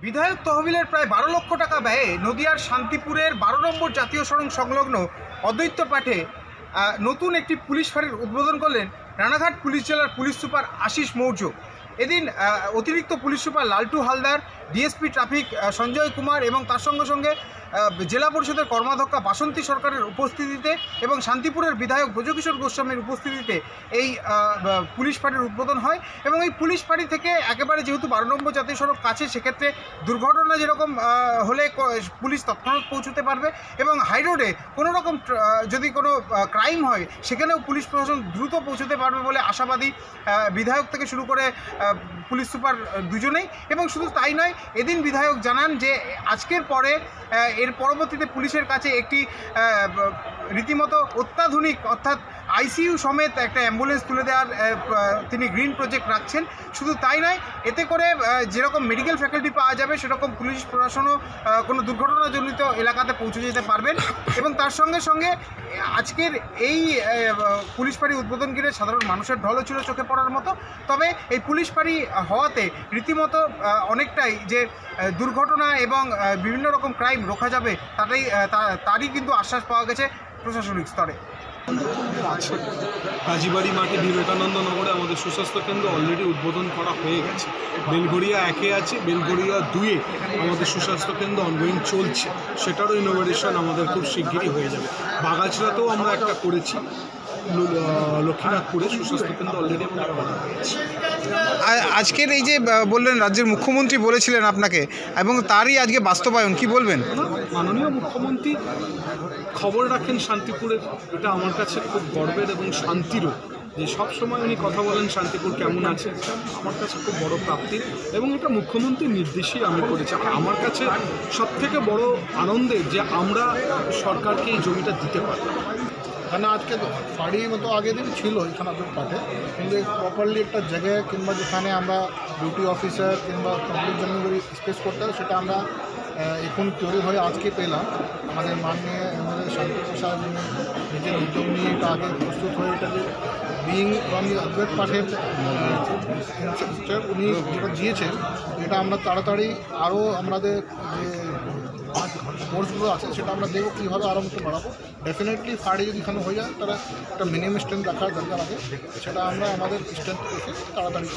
বিধায়ক তহবিলের প্রায় 12 লক্ষ টাকা ব্যয়ে নদিয়ার শান্তিপুরের 12 নম্বর জাতীয় সড়ক সংলগ্ন অদ্বৈত পাঠে নতুন একটি পুলিশ ফাঁড়ির উদ্বোধন করলেন রানাঘাট পুলিশ জেলার পুলিশ সুপার আশিস মৌর্য। এদিন অতিরিক্ত পুলিশ সুপার লালটু হালদার, ডিএসপি ট্রাফিক সঞ্জয় কুমার এবং তার সঙ্গে সঙ্গে জেলা পরিষদের কর্মাধ্যক্ষা বাসন্তী সরকারের উপস্থিতিতে এবং শান্তিপুরের বিধায়ক ব্রজকিশোর গোস্বামীর উপস্থিতিতে এই পুলিশ ফাঁড়ির উদ্বোধন হয়। এবং এই পুলিশ ফাঁড়ি থেকে একেবারে যেহেতু 12 নম্বর জাতীয় সড়ক কাছে, সেক্ষেত্রে দুর্ঘটনা যেরকম হলে পুলিশ তৎক্ষণাৎ পৌঁছতে পারবে এবং হাইরোডে কোনো রকম যদি কোনো ক্রাইম হয় সেখানেও পুলিশ প্রশাসন দ্রুত পৌঁছতে পারবে বলে আশাবাদী বিধায়ক থেকে শুরু করে পুলিশ সুপার দুজনেই। এবং শুধু তাই নয়, এদিন বিধায়ক জানান যে আজকের পরে এর পরবর্তীতে পুলিশের কাছে একটি রীতিমতো অত্যাধুনিক অর্থাৎ আইসিইউ সমেত একটা অ্যাম্বুলেন্স তুলে দেওয়ার তিনি গ্রিন প্রজেক্ট রাখছেন। শুধু তাই নয়, এতে করে যেরকম মেডিকেল ফ্যাকাল্টি পাওয়া যাবে সেরকম পুলিশ প্রশাসনও কোনো দুর্ঘটনাজনিত এলাকাতে পৌঁছে যেতে পারবেন। এবং তার সঙ্গে সঙ্গে আজকের এই পুলিশ ফাঁড়ি উদ্বোধন ঘিরে সাধারণ মানুষের ঢলও ছিল চোখে পড়ার মতো। তবে এই পুলিশ ফাঁড়ি হওয়াতে রীতিমতো অনেকটাই যে দুর্ঘটনা এবং বিভিন্ন রকম ক্রাইম রোখা যাবে তারই কিন্তু আশ্বাস পাওয়া গেছে প্রশাসনিক স্তরে। কাজীবাড়ি মাঠে বিবেকানন্দ নগরে আমাদের সুস্বাস্থ্য কেন্দ্র অলরেডি উদ্বোধন করা হয়ে গেছে। বেলঘড়িয়া 1-এ আছে, বেলঘড়িয়া 2-এ আমাদের সুস্বাস্থ্য কেন্দ্র অনগোয়িং চলছে, সেটারও ইনোভেশন আমাদের খুব শিগগিরই হয়ে যাবে। বাগাছড়াতেও আমরা একটা করেছি, লক্ষ্মীনাথপুরে সুস্বাস্থ্য কেন্দ্র অলরেডি আমাদের করা হয়েছে। আজকের এই যে বললেন রাজ্যের মুখ্যমন্ত্রী বলেছিলেন আপনাকে, এবং তারই আজকে বাস্তবায়ন, কি বলবেন? মাননীয় মুখ্যমন্ত্রী খবর রাখেন শান্তিপুরের, এটা আমার কাছে খুব গর্বের এবং শান্তিরও, যে সবসময় উনি কথা বলেন শান্তিপুর কেমন আছে, আমার কাছে খুব বড় প্রাপ্তির এবং এটা মুখ্যমন্ত্রীর নির্দেশেই আমি করেছি। আমার কাছে সবথেকে বড় আনন্দের যে আমরা সরকারকে এই জমিটা দিতে পারি। এখানে আজকে ফাঁড়ি মতো আগের দিন ছিল এখানে পাঠে, কিন্তু প্রপারলি একটা জায়গায় কিংবা যেখানে আমরা ডিউটি অফিসার কিংবা পাবলিক জন্য স্পেস করতে হবে, সেটা আমরা এখন তৈরি হয়ে আজকে পেলাম। আমাদের মাননীয় আমাদের শান্তিপ্রসাদ নিজের উদ্যোগ নিয়ে এটা আগে প্রস্তুত হয়ে এটা যে বিইং ফ্রম দি অদ্বৈত পাঠের উনি যেটা দিয়েছেন, এটা আমরা তাড়াতাড়ি আরও আমাদের যে কোর্সগুলো আছে সেটা আমরা দেখবো কীভাবে আরও একটু বাড়াবো। ডেফিনেটলি ফাঁড়ি যদি এখানে হয়ে যায় তাহলে একটা মিনিমাম স্ট্রেন্থ রাখার দরকার আছে, সেটা আমরা আমাদের স্ট্রেন্থ রেখে তাড়াতাড়ি